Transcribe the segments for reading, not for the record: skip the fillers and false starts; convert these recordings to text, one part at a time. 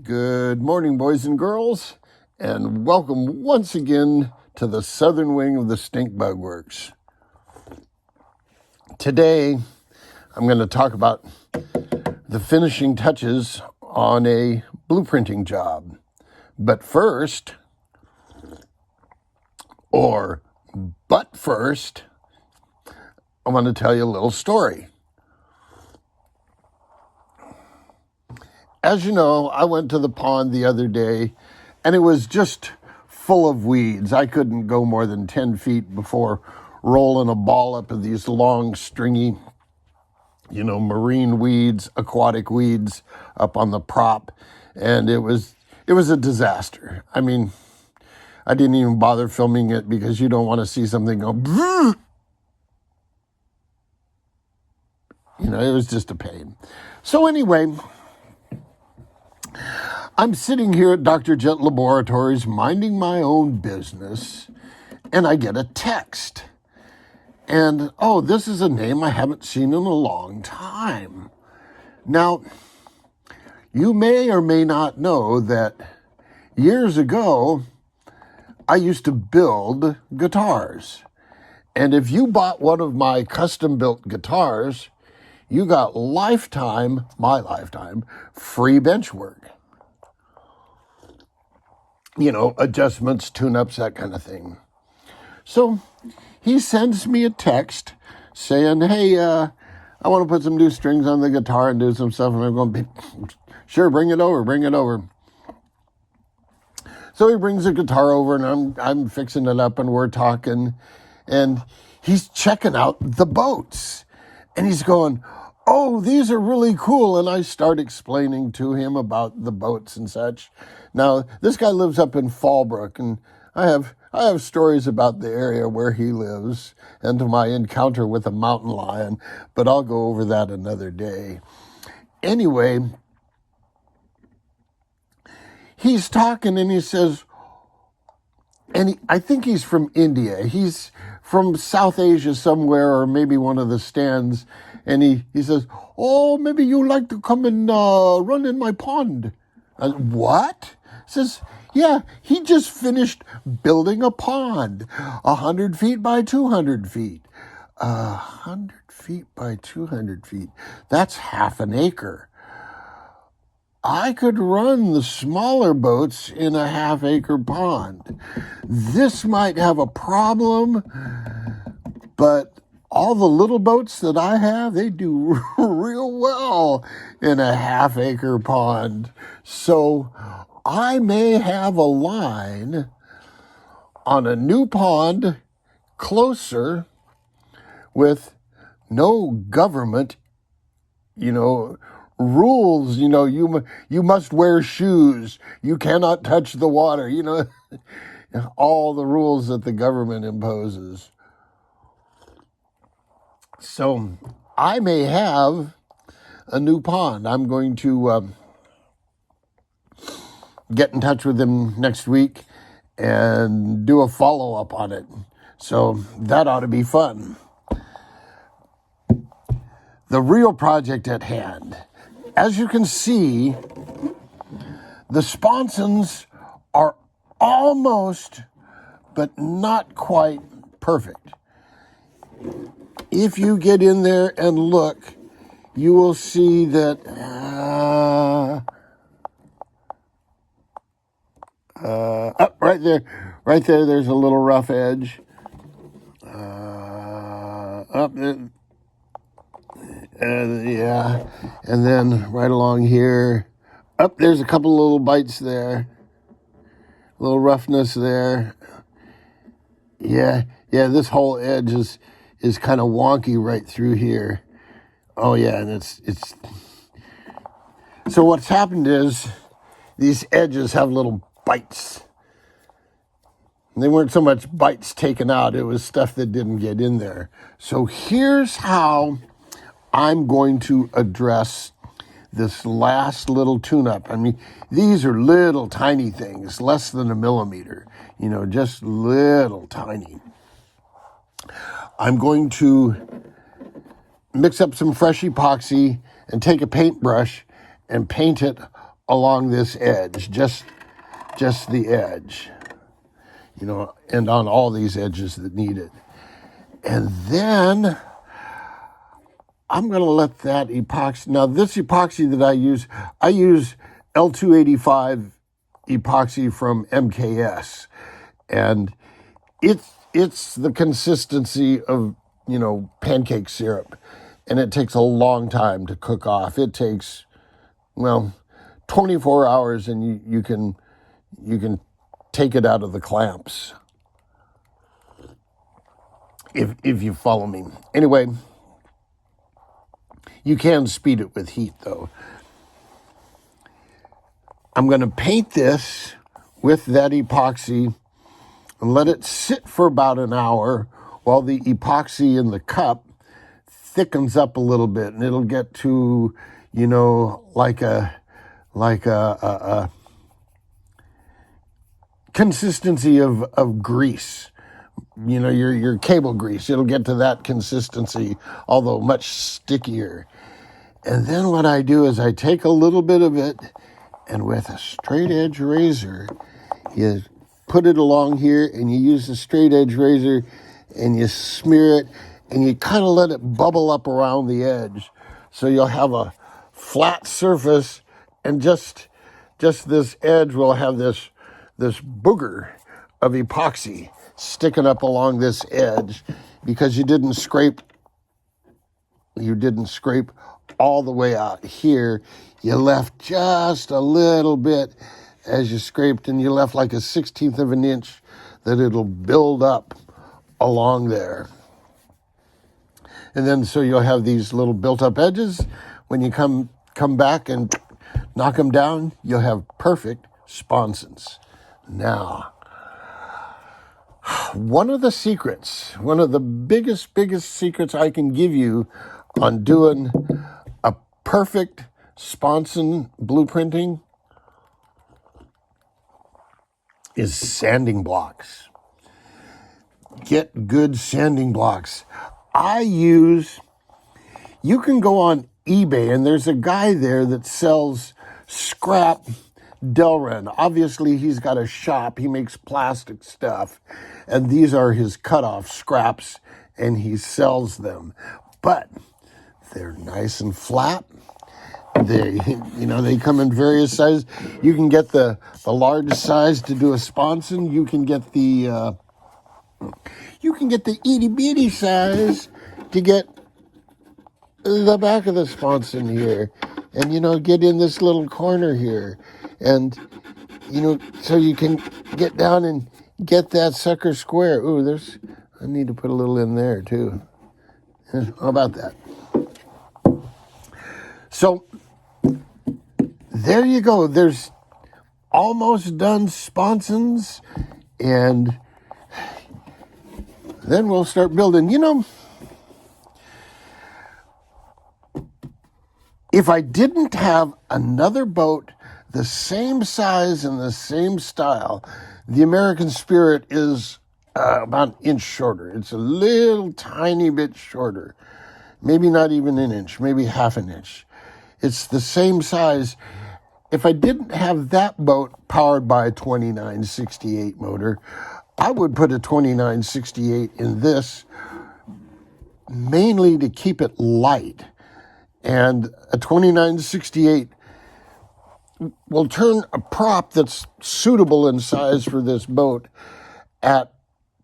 Good morning, boys and girls, and welcome once again to the southern wing of the Stink Bug Works. Today, I'm going to talk about the finishing touches on a blueprinting job. But first, I want to tell you a little story. As you know, I went to the pond the other day, and it was just full of weeds. I couldn't go more than 10 feet before rolling a ball up of these long, stringy, marine weeds, aquatic weeds up on the prop. And it was a disaster. I mean, I didn't even bother filming it because you don't want to see something go, it was just a pain. So anyway, I'm sitting here at Dr. Jet Laboratories minding my own business, and I get a text. And, this is a name I haven't seen in a long time. Now, you may or may not know that years ago, I used to build guitars. And if you bought one of my custom-built guitars, you got my lifetime, free bench work. Adjustments, tune-ups, that kind of thing. So he sends me a text saying, hey, I want to put some new strings on the guitar and do some stuff. And I'm going, sure, bring it over. So he brings the guitar over, and I'm fixing it up, and we're talking. And he's checking out the boats. And he's going, oh, these are really cool. And I start explaining to him about the boats and such. Now, this guy lives up in Fallbrook, and I have stories about the area where he lives and to my encounter with a mountain lion, but I'll go over that another day. Anyway, he's talking and he says, I think he's from India. He's from South Asia somewhere, or maybe one of the stands. And he says, oh, maybe you'd like to come and run in my pond. I said, what? He says, yeah, he just finished building a pond, 100 feet by 200 feet. 100 feet by 200 feet. That's half an acre. I could run the smaller boats in a half-acre pond. This might have a problem, but all the little boats that I have, they do real well in a half-acre pond. So I may have a line on a new pond closer with no government, rules, you must wear shoes, you cannot touch the water, all the rules that the government imposes. So I may have a new pond. I'm going to get in touch with him next week and do a follow-up on it. So that ought to be fun. The real project at hand. As you can see, the sponsons are almost, but not quite perfect. If you get in there and look, you will see that right there, there's a little rough edge. And then right along here, there's a couple little bites there, a little roughness there. Yeah, this whole edge is kind of wonky right through here. Oh yeah, and it's so what's happened is these edges have little bites. They weren't so much bites taken out, it was stuff that didn't get in there. So here's how I'm going to address this last little tune-up. I mean, these are little tiny things, less than 1 millimeter, just little tiny. I'm going to mix up some fresh epoxy and take a paintbrush and paint it along this edge, just the edge, and on all these edges that need it. And then I'm going to let that epoxy. Now, this epoxy that I use L285 epoxy from MKS, and it's the consistency of pancake syrup, and it takes a long time to cook off. It takes 24 hours, and you can take it out of the clamps if you follow me. Anyway, you can speed it with heat though. I'm going to paint this with that epoxy and let it sit for about an hour while the epoxy in the cup thickens up a little bit, and it'll get to, like a consistency of grease. Your cable grease. It'll get to that consistency, although much stickier. And then what I do is I take a little bit of it, and with a straight edge razor, you put it along here, and you use the straight edge razor, and you smear it, and you kind of let it bubble up around the edge, so you'll have a flat surface, and just this edge will have this booger of epoxy sticking up along this edge, because you didn't scrape all the way out here. You left just a little bit as you scraped, and you left like a 1/16 of an inch that it'll build up along there. And then so you'll have these little built up edges. When you come back and knock them down, you'll have perfect sponsons. Now, one of the biggest secrets I can give you on doing a perfect sponson blueprinting is sanding blocks. Get good sanding blocks. You can go on eBay, and there's a guy there that sells scrap Delrin. Obviously, he's got a shop. He makes plastic stuff, and these are his cut-off scraps, and he sells them. But they're nice and flat. They come in various sizes. You can get the large size to do a sponson. You can get the itty bitty size to get the back of the sponson here, and get in this little corner here, and so you can get down and get that sucker square. Ooh, I need to put a little in there too. How about that? So there you go. There's almost done sponsons, and then we'll start building. If I didn't have another boat the same size and the same style, the American Spirit is about an inch shorter. It's a little tiny bit shorter. Maybe not even an inch, maybe half an inch. It's the same size. If I didn't have that boat powered by a 2968 motor, I would put a 2968 in this, mainly to keep it light. And a 2968 will turn a prop that's suitable in size for this boat at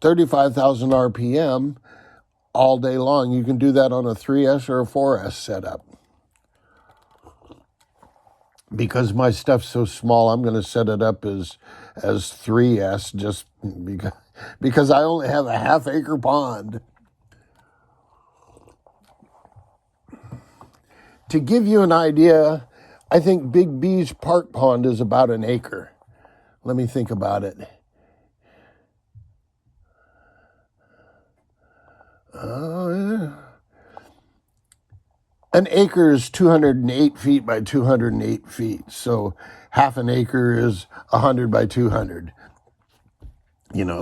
35,000 RPM all day long. You can do that on a 3S or a 4S setup. Because my stuff's so small, I'm going to set it up as 3S just because I only have a half-acre pond. To give you an idea, I think Big B's Park Pond is about an acre. Let me think about it. An acre is 208 feet by 208 feet. So half an acre is 100 by 200.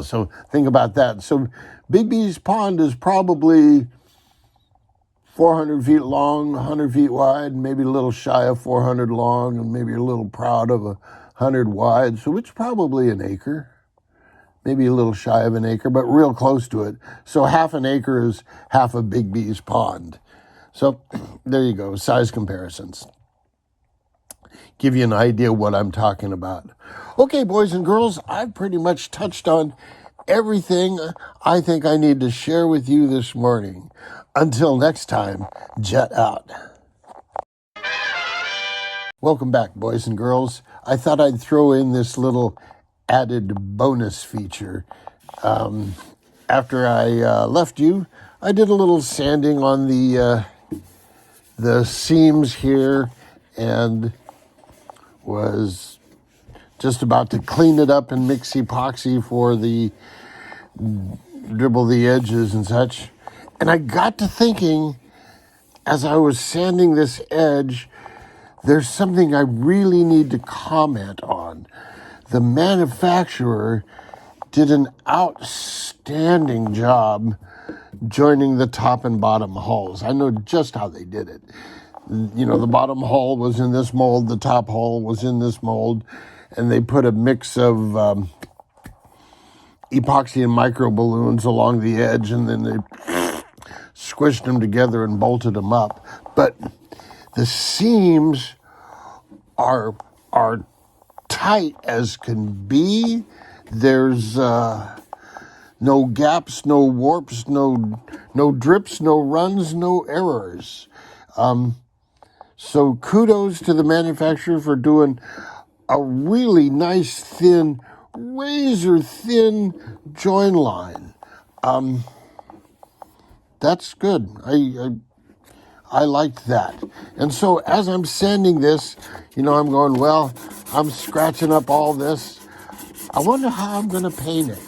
So think about that. So Big B's Pond is probably 400 feet long, 100 feet wide, maybe a little shy of 400 long, and maybe a little proud of 100 wide. So it's probably an acre, maybe a little shy of an acre, but real close to it. So half an acre is half of Big B's pond. So there you go, size comparisons. Give you an idea what I'm talking about. Okay, boys and girls, I've pretty much touched on everything I think I need to share with you this morning. Until next time, jet out. Welcome back, boys and girls. I thought I'd throw in this little added bonus feature. After I left you, I did a little sanding on the seams here and was just about to clean it up and mix epoxy for the dribble the edges and such. And I got to thinking, as I was sanding this edge, there's something I really need to comment on. The manufacturer did an outstanding job joining the top and bottom hulls. I know just how they did it. You know, the bottom hull was in this mold, the top hull was in this mold, and they put a mix of epoxy and micro balloons along the edge, and then they squished them together and bolted them up. But the seams are tight as can be. There's no gaps, no warps, no drips, no runs, no errors. So kudos to the manufacturer for doing a really nice thin, razor thin join line. That's good. I liked that. And so as I'm sanding this, you know, I'm going, well, I'm scratching up all this. I wonder how I'm going to paint it.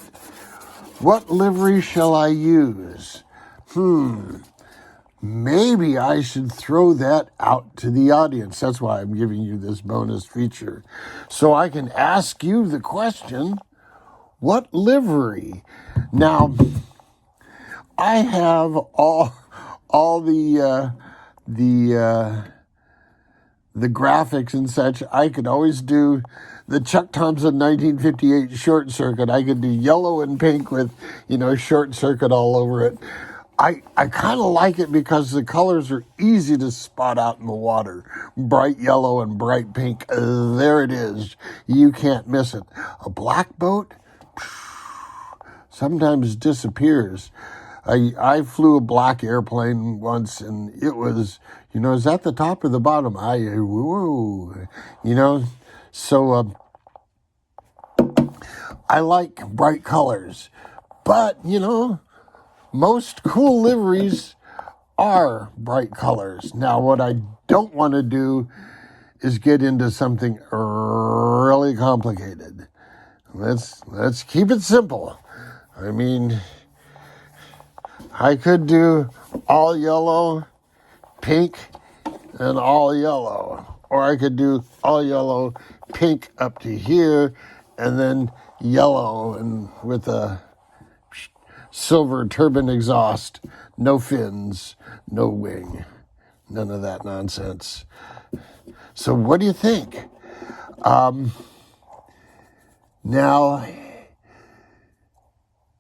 What livery shall I use? Maybe I should throw that out to the audience. That's why I'm giving you this bonus feature. So I can ask you the question, what livery? Now, I have all the graphics and such. I could always do the Chuck Thompson 1958 short circuit. I could do yellow and pink with, you know, short circuit all over it. I kind of like it because the colors are easy to spot out in the water. Bright yellow and bright pink. There it is. You can't miss it. A black boat sometimes disappears. I flew a black airplane once, and it was, you know, is that the top or the bottom? Whoa, you know, so I like bright colors. But, you know, most cool liveries are bright colors. Now, what I don't want to do is get into something really complicated. Let's keep it simple. I mean, I could do all yellow, pink, and all yellow. Or I could do all yellow, pink up to here, and then yellow and with a silver turbine exhaust, no fins, no wing, none of that nonsense. So what do you think? Now,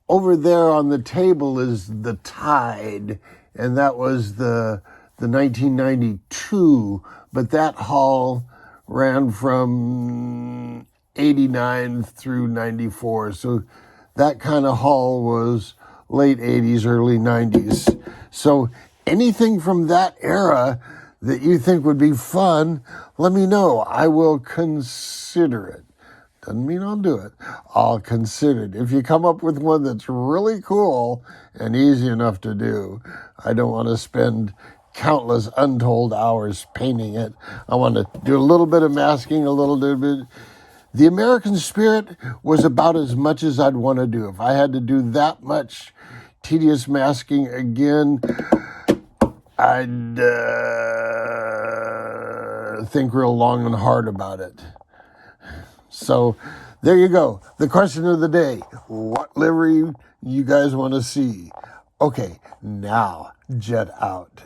over there on the table is the Tide, and that was the 1992, but that hull ran from 89 through 94. So that kind of hull was late 80s, early 90s. So anything from that era that you think would be fun, let me know. I will consider it. Doesn't mean I'll do it. I'll consider it. If you come up with one that's really cool and easy enough to do, I don't want to spend countless untold hours painting it. I want to do a little bit of masking, a little bit. The American Spirit was about as much as I'd want to do. If I had to do that much tedious masking again, I'd think real long and hard about it. So there you go. The question of the day, what livery you guys want to see? Okay, now jet out.